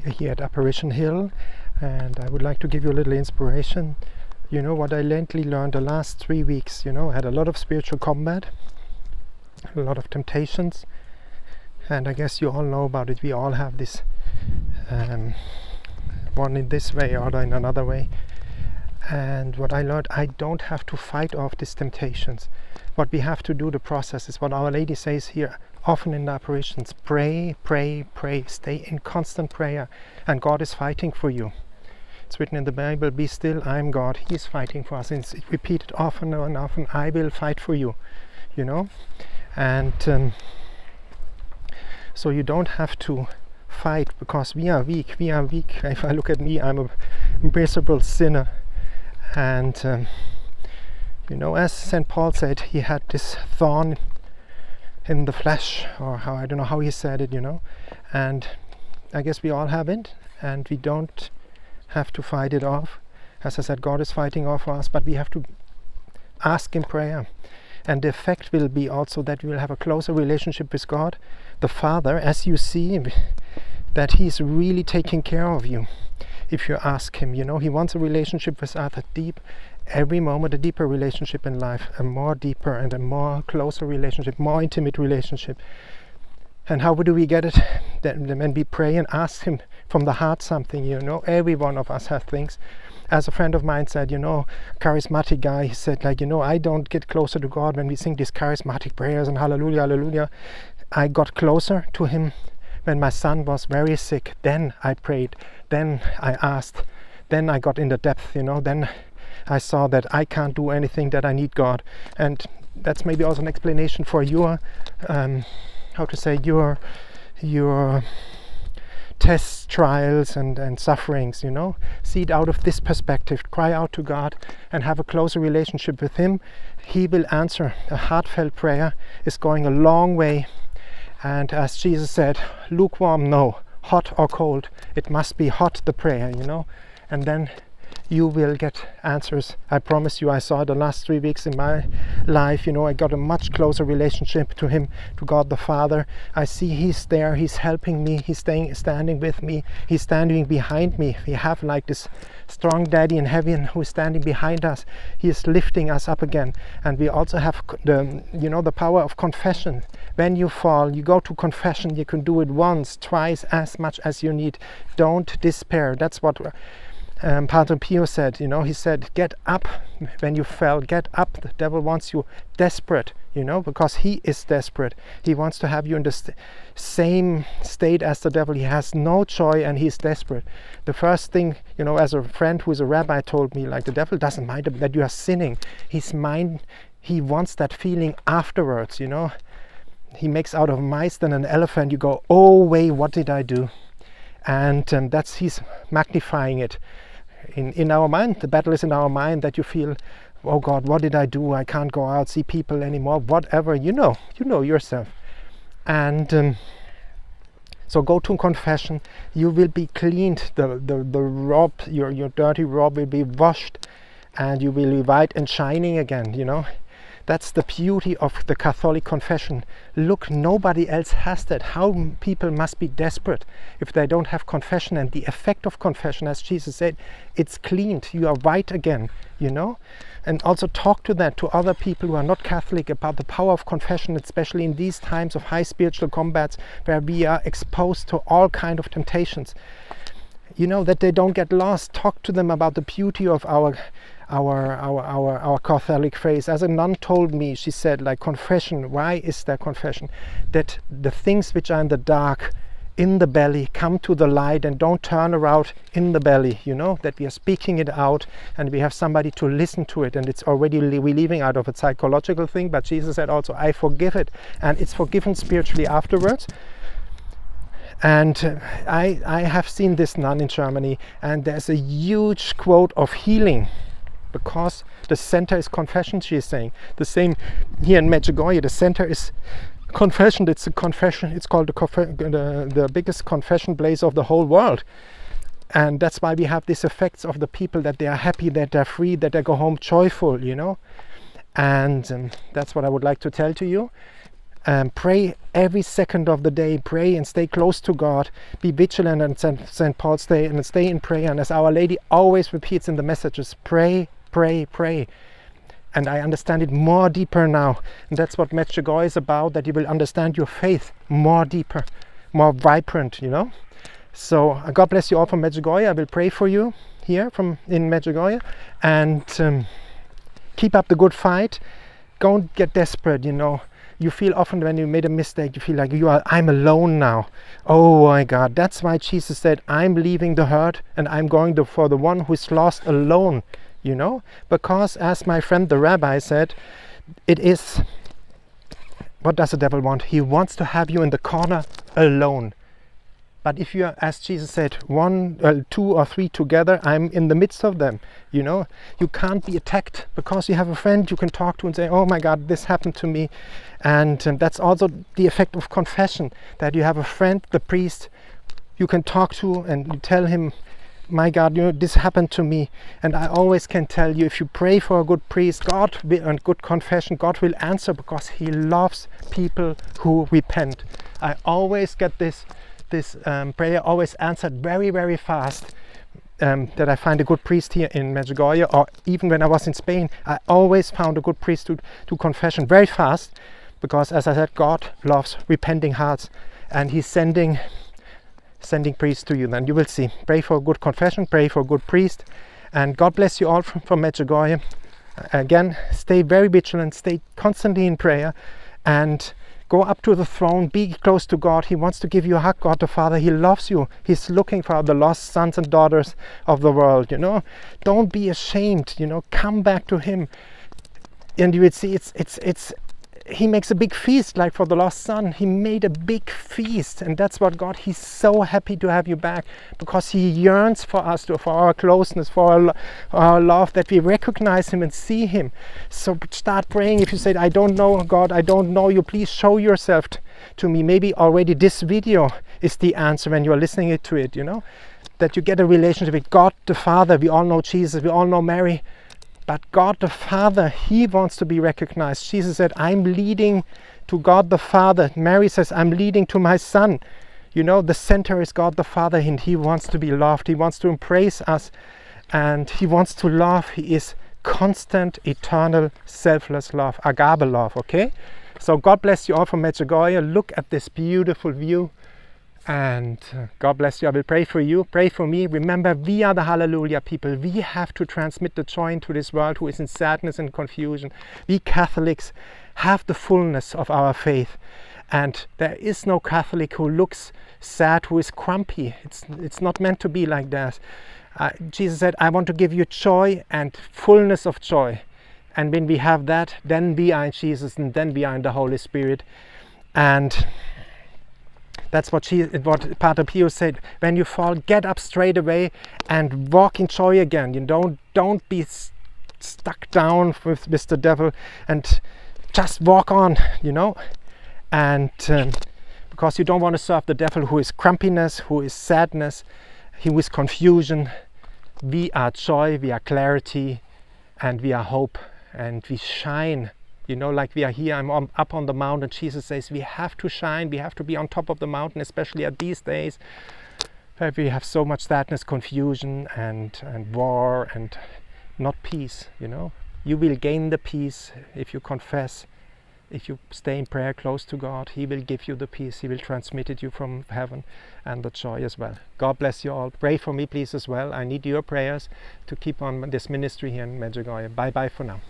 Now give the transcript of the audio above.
We're here at Apparition Hill, and I would like to give you a little inspiration. You know what I lately learned the last 3 weeks, I had a lot of spiritual combat, a lot of temptations, and I guess you all know about it. We all have this one in this way or in another way. And what I learned, I don't have to fight off these temptations. What we have to do, the process, is what Our Lady says here often in the apparitions: pray, pray, pray. Stay in constant prayer, and God is fighting for you. It's written in the Bible, be still, I am God. He is fighting for us. And it's repeated often and often, I will fight for you, And so you don't have to fight, because we are weak. If I look at me, I'm a miserable sinner. And as St. Paul said, he had this thorn in the flesh, or I don't know how he said it, and I guess we all have it, and we don't have to fight it off. As I said, God is fighting off for us, but we have to ask in prayer. And the effect will be also that we will have a closer relationship with God, the Father, as you see that He's really taking care of you. If you ask Him, He wants a relationship with us, every moment a deeper relationship in life, a more deeper and a more closer relationship, more intimate relationship. And how do we get it? Then when we pray and ask Him from the heart something, every one of us have things. As a friend of mine said, charismatic guy, he said, I don't get closer to God when we sing these charismatic prayers and hallelujah, hallelujah. I got closer to Him when my son was very sick. Then I prayed, then I asked, then I got in the depth, then I saw that I can't do anything, that I need God. And that's maybe also an explanation for your your tests, trials and sufferings, See it out of this perspective. Cry out to God and have a closer relationship with Him. He will answer. A heartfelt prayer is going a long way. And as Jesus said, lukewarm, no, hot or cold. It must be hot, the prayer, and then you will get answers. I promise you, I saw the last 3 weeks in my life, I got a much closer relationship to Him, to God the Father. I see He's there, He's helping me, He's standing with me, He's standing behind me. We have like this strong daddy in heaven who is standing behind us. He is lifting us up again. And we also have the power of confession. When you fall, you go to confession. You can do it once, twice, as much as you need. Don't despair. That's what Padre Pio said, he said, get up when you fell, get up. The devil wants you desperate, because he is desperate. He wants to have you in the same state as the devil. He has no joy and he's desperate. The first thing, as a friend who is a rabbi told me, the devil doesn't mind that you are sinning. He wants that feeling afterwards, He makes out of mice than an elephant. You go, oh wait, what did I do? And he's magnifying it. In our mind, the battle is in our mind, that you feel, oh God, what did I do? I can't go out, see people anymore, whatever, you know yourself. And so go to confession. You will be cleaned. The robe, your dirty robe will be washed, and you will be white and shining again, That's the beauty of the Catholic confession. Look, nobody else has that. How people must be desperate if they don't have confession. And the effect of confession, as Jesus said, it's cleaned. You are white again, And also talk to other people who are not Catholic about the power of confession, especially in these times of high spiritual combats where we are exposed to all kinds of temptations. That they don't get lost. Talk to them about the beauty of our Catholic faith. As a nun told me, she said, confession, why is there confession? That the things which are in the dark, in the belly, come to the light and don't turn around in the belly, that we are speaking it out and we have somebody to listen to it, and it's already we're leaving out of a psychological thing, but Jesus said also, I forgive it, and it's forgiven spiritually afterwards. And I have seen this nun in Germany, and there's a huge quote of healing, because the center is confession, she is saying. The same here in Medjugorje, the center is confession. It's a confession. It's called the biggest confession place of the whole world. And that's why we have these effects of the people, that they are happy, that they're free, that they go home joyful, And that's what I would like to tell to you. Pray every second of the day. Pray and stay close to God. Be vigilant, and St. Paul stay in prayer. And as Our Lady always repeats in the messages, pray, pray, pray. And I understand it more deeper now. And that's what Medjugorje is about, that you will understand your faith more deeper, more vibrant, you know. So God bless you all from Medjugorje. I will pray for you here in Medjugorje. And keep up the good fight. Don't get desperate, you know. You feel often when you made a mistake, you feel like I'm alone now. Oh my God, that's why Jesus said, I'm leaving the herd and I'm going for the one who's lost alone, you know. Because as my friend the rabbi said, it is, what does the devil want? He wants to have you in the corner alone. But if you are, as Jesus said, 2 or 3 together, I'm in the midst of them, you know. You can't be attacked because you have a friend you can talk to and say, oh my God, this happened to me. And that's also the effect of confession, that you have a friend, the priest, you can talk to and you tell him, my God, you know, this happened to me. And I always can tell you, if you pray for a good priest, God will, and good confession, God will answer, because He loves people who repent. I always get this prayer always answered very, very fast. That I find a good priest here in Medjugorje, or even when I was in Spain, I always found a good priest to confession very fast, because, as I said, God loves repenting hearts, and He's sending priests to you. Then you will see. Pray for a good confession, pray for a good priest, and God bless you all from Medjugorje. Again, stay very vigilant, stay constantly in prayer, and go up to the throne, be close to God. He wants to give you a hug, God the Father. He loves you. He's looking for the lost sons and daughters of the world, you know. Don't be ashamed, you know. Come back to Him. And you would see He makes a big feast, like for the lost son. He made a big feast, and that's what God, He's so happy to have you back, because He yearns for us, for our closeness, for our love, that we recognize Him and see Him. So start praying. If you say, I don't know God, I don't know you, please show yourself to me. Maybe already this video is the answer when you are listening to it, you know, that you get a relationship with God the Father. We all know Jesus, we all know Mary. But God the Father, He wants to be recognized. Jesus said, I'm leading to God the Father. Mary says, I'm leading to my Son. You know, the center is God the Father, and He wants to be loved. He wants to embrace us, and He wants to love. He is constant, eternal, selfless love, agape love, okay? So God bless you all from Medjugorje. Look at this beautiful view. And God bless you. I will pray for you. Pray for me. Remember, we are the Hallelujah people. We have to transmit the joy into this world who is in sadness and confusion. We Catholics have the fullness of our faith. And there is no Catholic who looks sad, who is grumpy. It's not meant to be like that. Jesus said, I want to give you joy and fullness of joy. And when we have that, then we are in Jesus, and then we are in the Holy Spirit. And that's what Pater Pio said. When you fall, get up straight away and walk in joy again. You don't be stuck down with the devil, and just walk on, you know. And because you don't want to serve the devil, who is grumpiness, who is sadness, who is confusion. We are joy, we are clarity, and we are hope, and we shine. You know, like we are here, I'm up on the mountain. Jesus says we have to shine, we have to be on top of the mountain, especially at these days where we have so much sadness, confusion, and war, and not peace, you know. You will gain the peace if you confess, if you stay in prayer close to God. He will give you the peace, He will transmit it you from heaven, and the joy as well. God bless you all. Pray for me, please, as well. I need your prayers to keep on this ministry here in Medjugorje. Bye bye for now.